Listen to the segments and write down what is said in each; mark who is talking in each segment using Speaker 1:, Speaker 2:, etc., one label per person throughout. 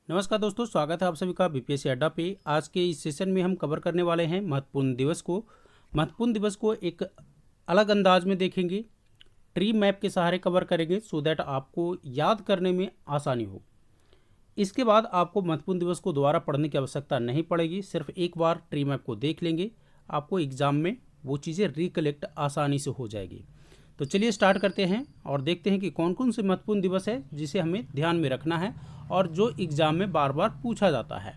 Speaker 1: नमस्कार दोस्तों, स्वागत है आप सभी का बीपीएससी अड्डा पे। आज के इस सेशन में हम कवर करने वाले हैं महत्वपूर्ण दिवस को। महत्वपूर्ण दिवस को एक अलग अंदाज में देखेंगे, ट्री मैप के सहारे कवर करेंगे सो दैट आपको याद करने में आसानी हो। इसके बाद आपको महत्वपूर्ण दिवस को दोबारा पढ़ने की आवश्यकता नहीं पड़ेगी, सिर्फ एक बार ट्री मैप को देख लेंगे, आपको एग्जाम में वो चीज़ें रिकलेक्ट आसानी से हो जाएगी। तो चलिए स्टार्ट करते हैं और देखते हैं कि कौन कौन से महत्वपूर्ण दिवस है जिसे हमें ध्यान में रखना है और जो एग्ज़ाम में बार बार पूछा जाता है।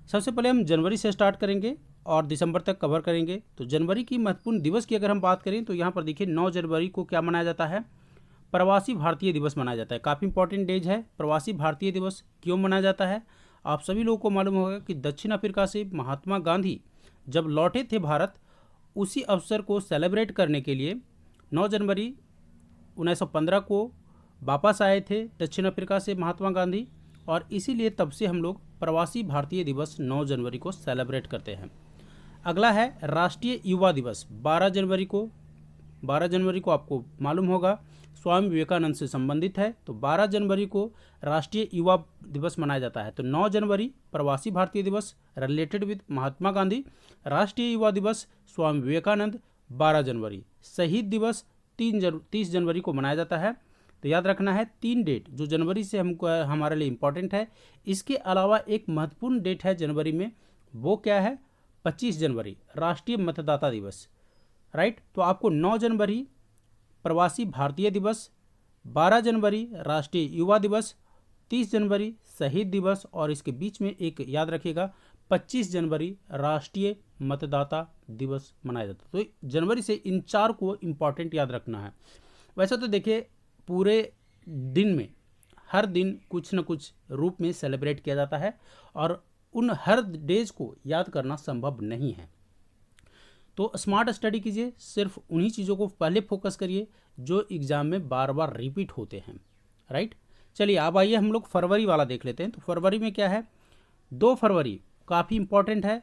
Speaker 1: सबसे पहले हम जनवरी से स्टार्ट करेंगे और दिसंबर तक कवर करेंगे। तो जनवरी की महत्वपूर्ण दिवस की अगर हम बात करें तो यहाँ पर देखिए 9 जनवरी को क्या मनाया जाता है, प्रवासी भारतीय दिवस मनाया जाता है। काफ़ी इंपॉर्टेंट डेज है। प्रवासी भारतीय दिवस क्यों मनाया जाता है, आप सभी लोगों को मालूम होगा कि दक्षिण अफ्रीका से महात्मा गांधी जब लौटे थे भारत, उसी अवसर को सेलिब्रेट करने के लिए 9 जनवरी 1915 को वापस आए थे दक्षिण अफ्रीका से महात्मा गांधी, और इसीलिए तब से हम लोग प्रवासी भारतीय दिवस 9 जनवरी को सेलिब्रेट करते हैं। अगला है राष्ट्रीय युवा दिवस 12 जनवरी को। 12 जनवरी को आपको मालूम होगा स्वामी विवेकानंद से संबंधित है, तो 12 जनवरी को राष्ट्रीय युवा दिवस मनाया जाता है। तो 9 जनवरी प्रवासी भारतीय दिवस रिलेटेड विद महात्मा गांधी, राष्ट्रीय युवा दिवस स्वामी विवेकानंद 12 जनवरी। शहीद दिवस 30 जनवरी को मनाया जाता है। तो याद रखना है 3 डेट जो जनवरी से हमको हमारे लिए इम्पॉर्टेंट है। इसके अलावा एक महत्वपूर्ण डेट है जनवरी में, वो क्या है, 25 जनवरी राष्ट्रीय मतदाता दिवस, राइट। तो आपको 9 जनवरी प्रवासी भारतीय दिवस, 12 जनवरी राष्ट्रीय युवा दिवस, 30 जनवरी शहीद दिवस, और इसके बीच में एक याद रखिएगा 25 जनवरी राष्ट्रीय मतदाता दिवस मनाया जाता है। तो जनवरी से इन 4 को इम्पॉर्टेंट याद रखना है। वैसे तो देखिए पूरे दिन में हर दिन कुछ न कुछ रूप में सेलिब्रेट किया जाता है और उन हर डेज को याद करना संभव नहीं है। तो स्मार्ट स्टडी कीजिए, सिर्फ उन्हीं चीज़ों को पहले फोकस करिए जो एग्ज़ाम में बार बार रिपीट होते हैं, राइट। चलिए अब आइए हम लोग फरवरी वाला देख लेते हैं। तो फरवरी में क्या है, 2 फरवरी काफ़ी इंपॉर्टेंट है,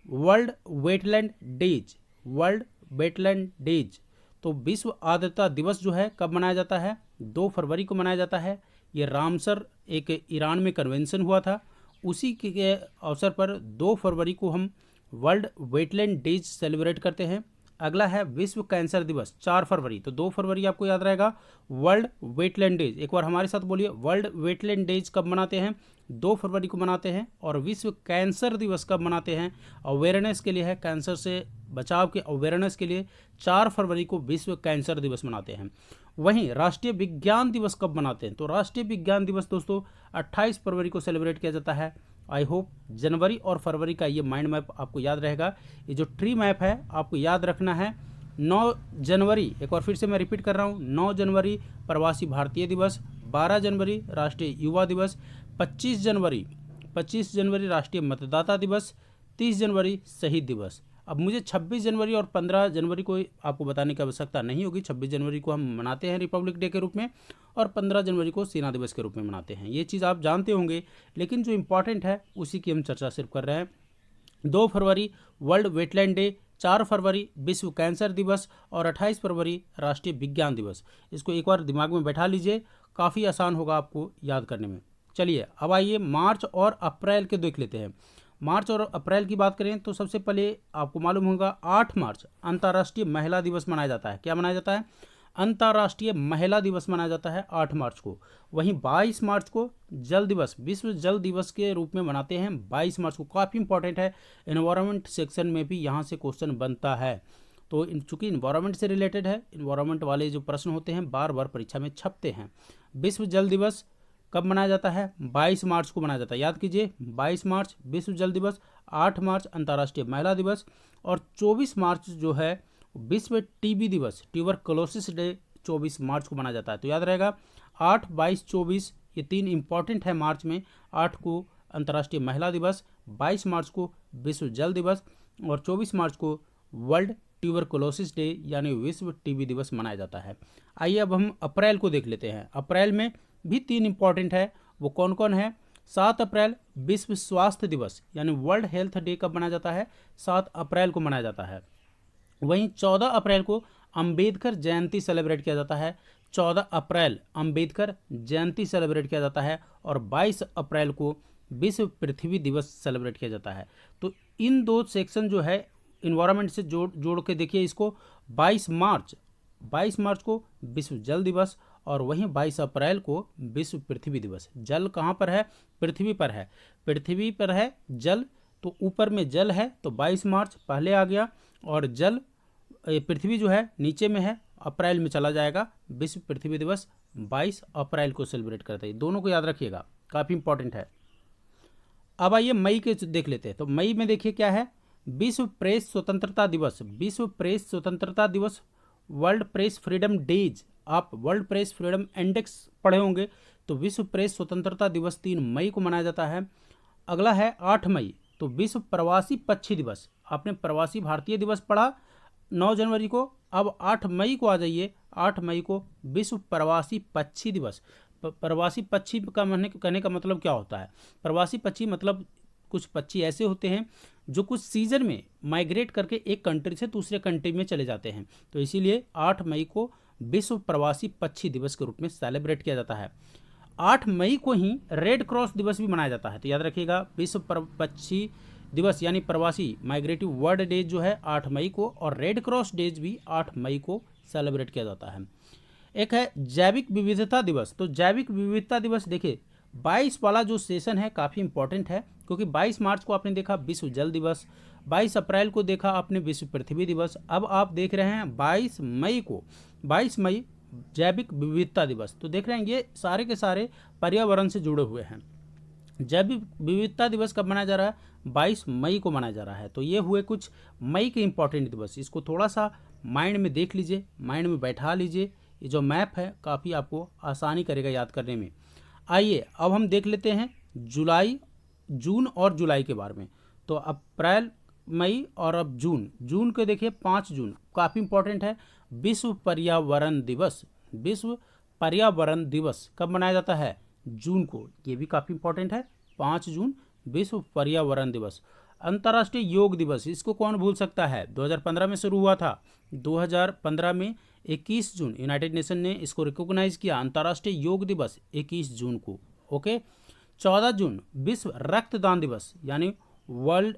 Speaker 1: world wetland days. World wetland days तो विश्व आर्द्रता दिवस जो है कब मनाया जाता है, 2 फरवरी को मनाया जाता है। ये रामसर एक ईरान में कन्वेंशन हुआ था, उसी के अवसर पर 2 फरवरी को हम वर्ल्ड वेटलैंड डेज सेलिब्रेट करते हैं। अगला है विश्व कैंसर दिवस 4 फरवरी। तो 2 फरवरी आपको याद रहेगा वर्ल्ड वेटलैंड डेज। एक बार हमारे साथ बोलिए, वर्ल्ड वेटलैंड डेज कब मनाते हैं, 2 फरवरी को मनाते हैं। और विश्व कैंसर दिवस कब मनाते हैं, अवेयरनेस के लिए है, कैंसर से बचाव के अवेयरनेस के लिए 4 फरवरी को विश्व कैंसर दिवस मनाते हैं। वहीं राष्ट्रीय विज्ञान दिवस कब मनाते हैं, तो राष्ट्रीय विज्ञान दिवस दोस्तों 28 फरवरी को सेलिब्रेट किया जाता है। आई होप जनवरी और फरवरी का ये माइंड मैप आपको याद रहेगा। ये जो ट्री मैप है आपको याद रखना है। 9 जनवरी, एक बार फिर से मैं रिपीट कर रहा हूँ, 9 जनवरी प्रवासी भारतीय दिवस, 12 जनवरी राष्ट्रीय युवा दिवस, 25 जनवरी राष्ट्रीय मतदाता दिवस, 30 जनवरी शहीद दिवस। अब मुझे 26 जनवरी और 15 जनवरी को आपको बताने की आवश्यकता नहीं होगी। 26 जनवरी को हम मनाते हैं रिपब्लिक डे के रूप में और 15 जनवरी को सेना दिवस के रूप में मनाते हैं। ये चीज़ आप जानते होंगे, लेकिन जो इम्पॉर्टेंट है उसी की हम चर्चा सिर्फ कर रहे हैं। 2 फरवरी वर्ल्ड वेटलैंड डे, 4 फरवरी विश्व कैंसर दिवस और 28 फरवरी राष्ट्रीय विज्ञान दिवस। इसको एक बार दिमाग में बैठा लीजिए, काफ़ी आसान होगा आपको याद करने में। चलिए अब आइए मार्च और अप्रैल के देख लेते हैं। मार्च और अप्रैल की बात करें तो सबसे पहले आपको मालूम होगा 8 मार्च अंतर्राष्ट्रीय महिला दिवस मनाया जाता है। क्या मनाया जाता है, अंतर्राष्ट्रीय महिला दिवस मनाया जाता है 8 मार्च को। वहीं 22 मार्च को जल दिवस, विश्व जल दिवस के रूप में मनाते हैं 22 मार्च को। काफ़ी इंपॉर्टेंट है, एनवायरनमेंट सेक्शन में भी यहाँ से क्वेश्चन बनता है। तो चूंकि इन्वायरमेंट से रिलेटेड है, इन्वायरमेंट वाले जो प्रश्न होते हैं बार बार परीक्षा में छपते हैं। विश्व जल दिवस कब मनाया जाता है, 22 मार्च को मनाया जाता है। याद कीजिए 22 मार्च विश्व जल दिवस, 8 मार्च अंतर्राष्ट्रीय महिला दिवस और 24 मार्च जो है विश्व टीबी दिवस, ट्यूबरकुलोसिस डे 24 मार्च को मनाया जाता है। तो याद रहेगा 8, 22, 24 ये 3 इंपॉर्टेंट है मार्च में। 8 को अंतर्राष्ट्रीय महिला दिवस, 22 मार्च को विश्व जल दिवस और 24 मार्च को वर्ल्ड ट्यूबरकुलोसिस डे यानी विश्व टीबी दिवस मनाया जाता है। आइए अब हम अप्रैल को देख लेते हैं। अप्रैल में भी 3 इंपॉर्टेंट है, वो कौन कौन है। 7 अप्रैल विश्व स्वास्थ्य दिवस यानी वर्ल्ड हेल्थ डे कब मनाया जाता है, 7 अप्रैल को मनाया जाता है। वहीं 14 अप्रैल को अंबेडकर जयंती सेलिब्रेट किया जाता है। 14 अप्रैल अंबेडकर जयंती सेलिब्रेट किया जाता है और 22 अप्रैल को विश्व पृथ्वी दिवस सेलिब्रेट किया जाता है। तो इन दो सेक्शन जो है इन्वायरमेंट से जोड़ के देखिए इसको। 22 मार्च को विश्व जल दिवस और वहीं 22 अप्रैल को विश्व पृथ्वी दिवस। जल कहाँ पर है? पृथ्वी पर है। पृथ्वी पर है जल, तो ऊपर में जल है तो 22 मार्च पहले आ गया, और जल पृथ्वी जो है नीचे में है, अप्रैल में चला जाएगा। विश्व पृथ्वी दिवस 22 अप्रैल को सेलिब्रेट करते हैं। दोनों को याद रखिएगा, काफ़ी इंपॉर्टेंट है। अब आइए मई के देख लेते हैं। तो मई में देखिए क्या है, विश्व प्रेस स्वतंत्रता दिवस। विश्व प्रेस स्वतंत्रता दिवस, वर्ल्ड प्रेस फ्रीडम डेज। आप वर्ल्ड प्रेस फ्रीडम इंडेक्स पढ़े होंगे। तो विश्व प्रेस स्वतंत्रता दिवस 3 मई को मनाया जाता है। अगला है 8 मई, तो विश्व प्रवासी पक्षी दिवस। आपने प्रवासी भारतीय दिवस पढ़ा 9 जनवरी को, अब 8 मई को आ जाइए। 8 मई को विश्व प्रवासी पक्षी दिवस। प्रवासी पक्षी का कहने का मतलब क्या होता है? प्रवासी पक्षी मतलब कुछ पक्षी ऐसे होते हैं जो कुछ सीजन में माइग्रेट करके एक कंट्री से दूसरे कंट्री में चले जाते हैं। तो इसीलिए 8 मई को विश्व प्रवासी पक्षी दिवस के रूप में सेलिब्रेट किया जाता है। 8 मई को ही रेड क्रॉस दिवस भी मनाया जाता है। तो याद रखिएगा, विश्व पक्षी दिवस यानी प्रवासी माइग्रेटिव वर्ड डे जो है 8 मई को, और रेड क्रॉस डेज भी 8 मई को सेलिब्रेट किया जाता है। एक है जैविक विविधता दिवस। तो जैविक विविधता दिवस देखिए 22 वाला जो सेशन है काफ़ी इंपॉर्टेंट है, क्योंकि 22 मार्च को आपने देखा विश्व जल दिवस, 22 अप्रैल को देखा आपने विश्व पृथ्वी दिवस, अब आप देख रहे हैं 22 मई को, 22 मई जैविक विविधता दिवस। तो देख रहे हैं ये सारे के सारे पर्यावरण से जुड़े हुए हैं। जैविक विविधता दिवस कब मनाया जा रहा है? 22 मई को मनाया जा रहा है। तो ये हुए कुछ मई के इंपॉर्टेंट दिवस। इसको थोड़ा सा माइंड में देख लीजिए, माइंड में बैठा लीजिए। ये जो मैप है काफ़ी आपको आसानी करेगा याद करने में। आइए अब हम देख लेते हैं जून और जुलाई के बारे में। तो अप्रैल, मई और अब जून के देखिए 5 जून काफ़ी इंपॉर्टेंट है, विश्व पर्यावरण दिवस। विश्व पर्यावरण दिवस कब मनाया जाता है? जून को। ये भी काफ़ी इंपॉर्टेंट है, 5 जून विश्व पर्यावरण दिवस। अंतर्राष्ट्रीय योग दिवस, इसको कौन भूल सकता है? 2015 में शुरू हुआ था। 2015 में 21 जून यूनाइटेड नेशन ने इसको रिकॉग्नाइज किया, अंतर्राष्ट्रीय योग दिवस 21 जून को। ओके। 14 जून विश्व रक्तदान दिवस यानी वर्ल्ड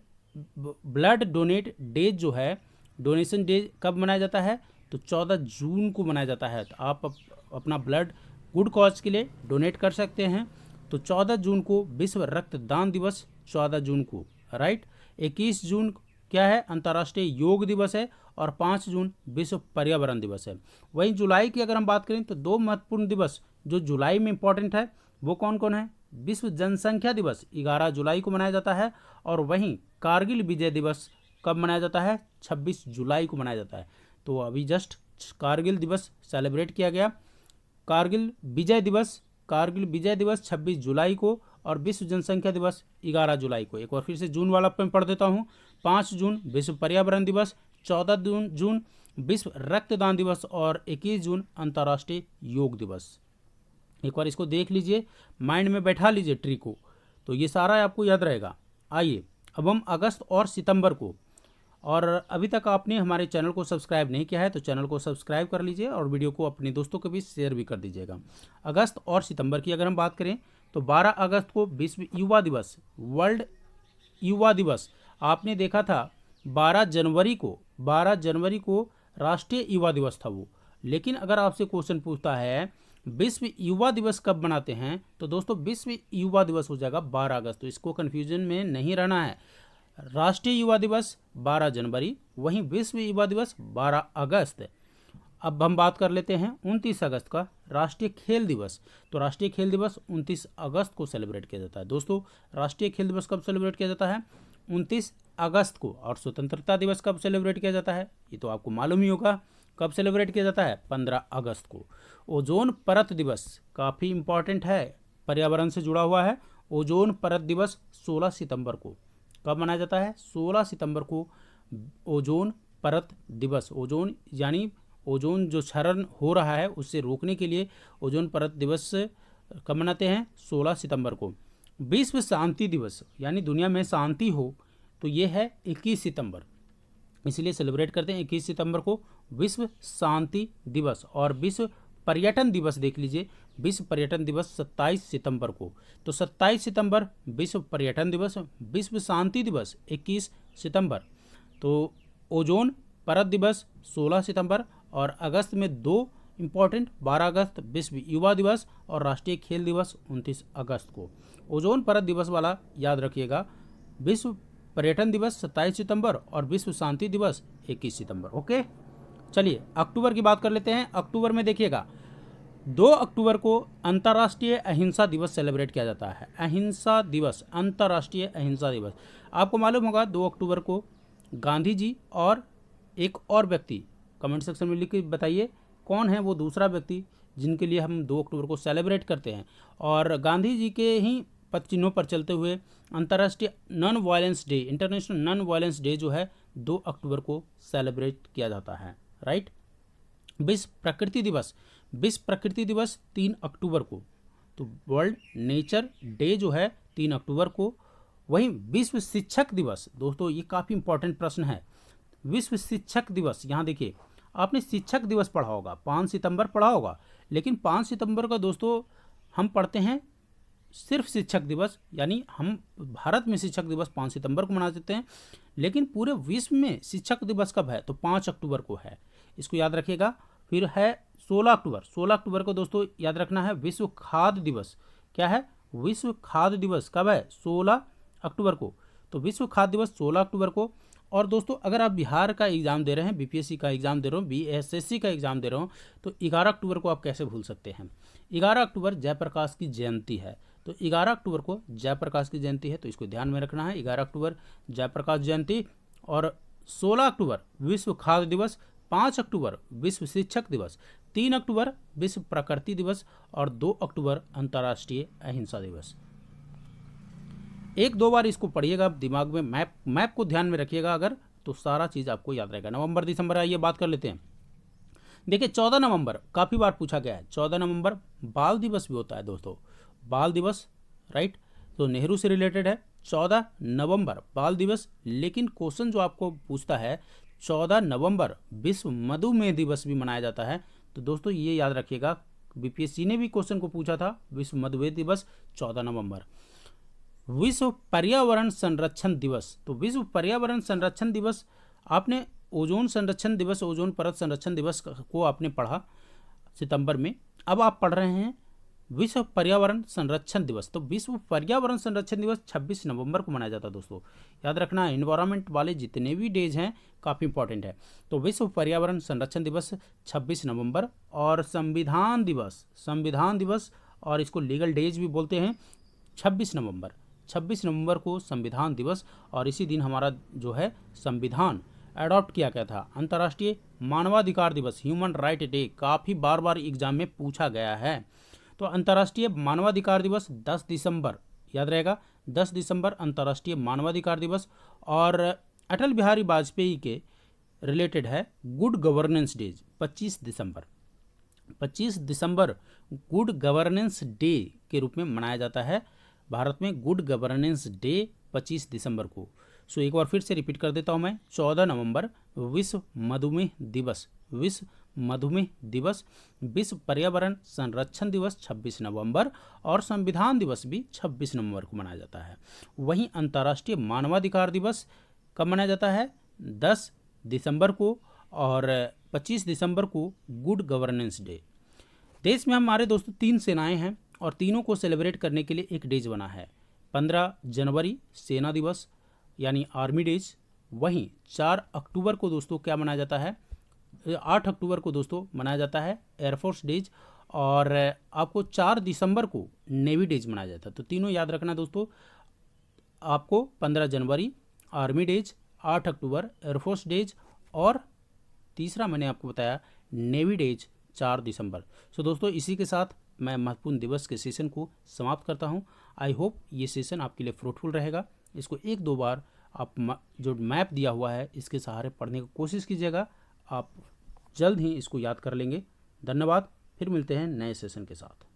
Speaker 1: ब्लड डोनेट डे जो है, डोनेशन डे कब मनाया जाता है? तो 14 जून को मनाया जाता है। तो आप अपना ब्लड गुड कॉज के लिए डोनेट कर सकते हैं। तो 14 जून को विश्व रक्तदान दिवस, 14 जून को, राइट। 21 जून क्या है? अंतर्राष्ट्रीय योग दिवस है, और 5 जून विश्व पर्यावरण दिवस है। वहीं जुलाई की अगर हम बात करें तो 2 महत्वपूर्ण दिवस जो जुलाई में इंपॉर्टेंट है वो कौन कौन है? विश्व जनसंख्या दिवस 11 जुलाई को मनाया जाता है, और वहीं कारगिल विजय दिवस कब मनाया जाता है? 26 जुलाई को मनाया जाता है। तो अभी जस्ट कारगिल दिवस सेलिब्रेट किया गया। कारगिल विजय दिवस 26 जुलाई को, और विश्व जनसंख्या दिवस 11 जुलाई को। एक बार फिर से जून वाला मैं पढ़ देता हूँ। 5 जून विश्व पर्यावरण दिवस, 14 जून विश्व रक्तदान दिवस, और 21 जून अंतर्राष्ट्रीय योग दिवस। एक बार इसको देख लीजिए, माइंड में बैठा लीजिए ट्री को, तो ये सारा आपको याद रहेगा। आइए अब हम अगस्त और सितंबर को, और अभी तक आपने हमारे चैनल को सब्सक्राइब नहीं किया है तो चैनल को सब्सक्राइब कर लीजिए, और वीडियो को अपने दोस्तों के बीच शेयर भी कर दीजिएगा। अगस्त और सितंबर की अगर हम बात करें तो 12 अगस्त को विश्व युवा दिवस, वर्ल्ड युवा दिवस। आपने देखा था 12 जनवरी को राष्ट्रीय युवा दिवस था वो। लेकिन अगर आपसे क्वेश्चन पूछता है विश्व युवा दिवस कब मनाते हैं, तो दोस्तों विश्व युवा दिवस हो जाएगा 12 अगस्त। तो इसको कन्फ्यूजन में नहीं रहना है। राष्ट्रीय युवा दिवस 12 जनवरी, वहीं विश्व युवा दिवस 12 अगस्त। अब हम बात कर लेते हैं 29 अगस्त का, राष्ट्रीय खेल दिवस। तो राष्ट्रीय खेल दिवस 29 अगस्त को सेलिब्रेट किया जाता है। दोस्तों राष्ट्रीय खेल दिवस कब सेलिब्रेट किया जाता है? 29 अगस्त को। और स्वतंत्रता दिवस कब सेलिब्रेट किया जाता है? ये तो आपको मालूम ही होगा। कब सेलिब्रेट किया जाता है? 15 अगस्त को। ओजोन परत दिवस काफ़ी इंपॉर्टेंट है, पर्यावरण से जुड़ा हुआ है। ओजोन परत दिवस 16 सितंबर को। कब मनाया जाता है? 16 सितंबर को ओजोन परत दिवस। ओजोन यानी ओजोन जो क्षरण हो रहा है उससे रोकने के लिए ओजोन परत दिवस कब मनाते हैं? 16 सितंबर को। विश्व शांति दिवस यानी दुनिया में शांति हो, तो ये है 21 सितंबर, इसलिए सेलिब्रेट करते हैं 21 सितंबर को विश्व शांति दिवस। और विश्व पर्यटन दिवस देख लीजिए, विश्व पर्यटन दिवस 27 सितंबर को। तो 27 सितंबर विश्व पर्यटन दिवस। विश्व शांति दिवस 21 सितंबर। तो ओजोन परत दिवस 16 सितंबर। और अगस्त में 2 इम्पॉर्टेंट, 12 अगस्त विश्व युवा दिवस और राष्ट्रीय खेल दिवस 29 अगस्त को। ओजोन परत दिवस वाला याद रखिएगा, विश्व पर्यटन दिवस 27 सितंबर और विश्व शांति दिवस 21 सितंबर। ओके, चलिए अक्टूबर की बात कर लेते हैं। अक्टूबर में देखिएगा 2 अक्टूबर को अंतर्राष्ट्रीय अहिंसा दिवस सेलिब्रेट किया जाता है। अहिंसा दिवस, अंतर्राष्ट्रीय अहिंसा दिवस। आपको मालूम होगा 2 अक्टूबर को गांधी जी और एक और व्यक्ति, कमेंट सेक्शन में लिख के बताइए कौन है वो दूसरा व्यक्ति जिनके लिए हम 2 अक्टूबर को सेलिब्रेट करते हैं। और गांधी जी के ही पद चिन्हों पर चलते हुए अंतर्राष्ट्रीय non violence day, international non violence day जो है 2 अक्टूबर को सेलिब्रेट किया जाता है। राइट। विश्व प्रकृति दिवस, विश्व प्रकृति दिवस 3 अक्टूबर को। तो वर्ल्ड नेचर डे जो है 3 अक्टूबर को। वहीं विश्व शिक्षक दिवस, दोस्तों ये काफ़ी इंपॉर्टेंट प्रश्न है। विश्व शिक्षक दिवस, यहाँ देखिए आपने शिक्षक दिवस पढ़ा होगा, 5 सितंबर पढ़ा होगा, लेकिन 5 सितंबर का दोस्तों हम पढ़ते हैं सिर्फ शिक्षक दिवस, यानी हम भारत में शिक्षक दिवस 5 सितंबर को मना देते हैं, लेकिन पूरे विश्व में शिक्षक दिवस कब है? तो 5 अक्टूबर को है, इसको याद रखिएगा। फिर है 16 अक्टूबर, 16 अक्टूबर को दोस्तों याद रखना है विश्व खाद्य दिवस। क्या है? विश्व खाद्य दिवस कब है? 16 अक्टूबर को। तो विश्व खाद्य दिवस 16 अक्टूबर को। और दोस्तों अगर आप बिहार का एग्ज़ाम दे रहे हैं, बीपीएससी का एग्ज़ाम दे रहे हो, बीएसएससी का एग्ज़ाम दे रहे हो, तो 11 अक्टूबर को आप कैसे भूल सकते हैं? 11 अक्टूबर जयप्रकाश की जयंती है। तो 11 अक्टूबर को जयप्रकाश की जयंती है, तो इसको ध्यान में रखना है। 11 अक्टूबर जयप्रकाश जयंती। और 16 अक्टूबर विश्व खाद्य दिवस, 5 अक्टूबर विश्व शिक्षक दिवस, 3 अक्टूबर विश्व प्रकृति दिवस और 2 अक्टूबर अंतर्राष्ट्रीय अहिंसा दिवस। 1-2 बार इसको पढ़िएगा, दिमाग में मैप को ध्यान में रखिएगा अगर, तो सारा चीज़ आपको याद रहेगा। नवंबर दिसंबर, आइए बात कर लेते हैं। देखिए 14 नवंबर काफ़ी बार पूछा गया है। 14 नवंबर बाल दिवस भी होता है दोस्तों, बाल दिवस। राइट, तो नेहरू से रिलेटेड है 14 नवंबर बाल दिवस। लेकिन क्वेश्चन जो आपको पूछता है 14 नवंबर विश्व मधुमेह दिवस भी मनाया जाता है। तो दोस्तों ये याद रखिएगा, बीपीएससी ने भी क्वेश्चन को पूछा था, विश्व मधुमेह दिवस 14 नवंबर। विश्व पर्यावरण संरक्षण दिवस, तो विश्व पर्यावरण संरक्षण दिवस आपने ओजोन संरक्षण दिवस, ओजोन परत संरक्षण दिवस को आपने पढ़ा सितंबर में। अब आप पढ़ रहे हैं विश्व पर्यावरण संरक्षण दिवस। तो विश्व पर्यावरण संरक्षण दिवस 26 नवंबर को मनाया जाता है दोस्तों, याद रखना। एनवायरनमेंट वाले जितने भी डेज हैं काफ़ी इंपॉर्टेंट है। तो विश्व पर्यावरण संरक्षण दिवस 26 नवंबर। और संविधान दिवस, संविधान दिवस और इसको लीगल डेज भी बोलते हैं, 26 नवंबर। 26 नवंबर को संविधान दिवस। और इसी दिन हमारा जो है संविधान अडॉप्ट किया गया था। अंतर्राष्ट्रीय मानवाधिकार दिवस, ह्यूमन राइट डे, काफ़ी बार बार एग्जाम में पूछा गया है। तो अंतर्राष्ट्रीय मानवाधिकार दिवस 10 दिसंबर, याद रहेगा 10 दिसंबर अंतर्राष्ट्रीय मानवाधिकार दिवस। और अटल बिहारी वाजपेयी के रिलेटेड है गुड गवर्नेंस डे, 25 दिसंबर। 25 दिसंबर गुड गवर्नेंस डे के रूप में मनाया जाता है भारत में, गुड गवर्नेंस डे 25 दिसंबर को। सो एक बार फिर से रिपीट कर देता हूँ मैं। 14 नवंबर विश्व मधुमेह दिवस, विश्व मधुमेह दिवस। विश्व पर्यावरण संरक्षण दिवस 26 नवंबर और संविधान दिवस भी 26 नवंबर को मनाया जाता है। वहीं अंतर्राष्ट्रीय मानवाधिकार दिवस कब मनाया जाता है? 10 दिसंबर को। और 25 दिसंबर को गुड गवर्नेंस डे। देश में हमारे दोस्तों 3 सेनाएं हैं और तीनों को सेलिब्रेट करने के लिए एक डेज बना है। 15 जनवरी सेना दिवस यानी आर्मी डेज। वहीं 4 अक्टूबर को दोस्तों क्या मनाया जाता है? 8 अक्टूबर को दोस्तों मनाया जाता है एयरफोर्स डेज। और आपको 4 दिसंबर को नेवी डेज मनाया जाता है। तो तीनों याद रखना दोस्तों आपको, 15 जनवरी आर्मी डेज, 8 अक्टूबर एयरफोर्स डेज और तीसरा मैंने आपको बताया नेवी डेज 4 दिसंबर। सो दोस्तों इसी के साथ मैं महत्वपूर्ण दिवस के सेशन को समाप्त करता हूं। आई होप ये सेशन आपके लिए फ्रूटफुल रहेगा। इसको 1-2 बार आप जो मैप दिया हुआ है इसके सहारे पढ़ने की कोशिश कीजिएगा, आप जल्द ही इसको याद कर लेंगे। धन्यवाद, फिर मिलते हैं नए सेशन के साथ।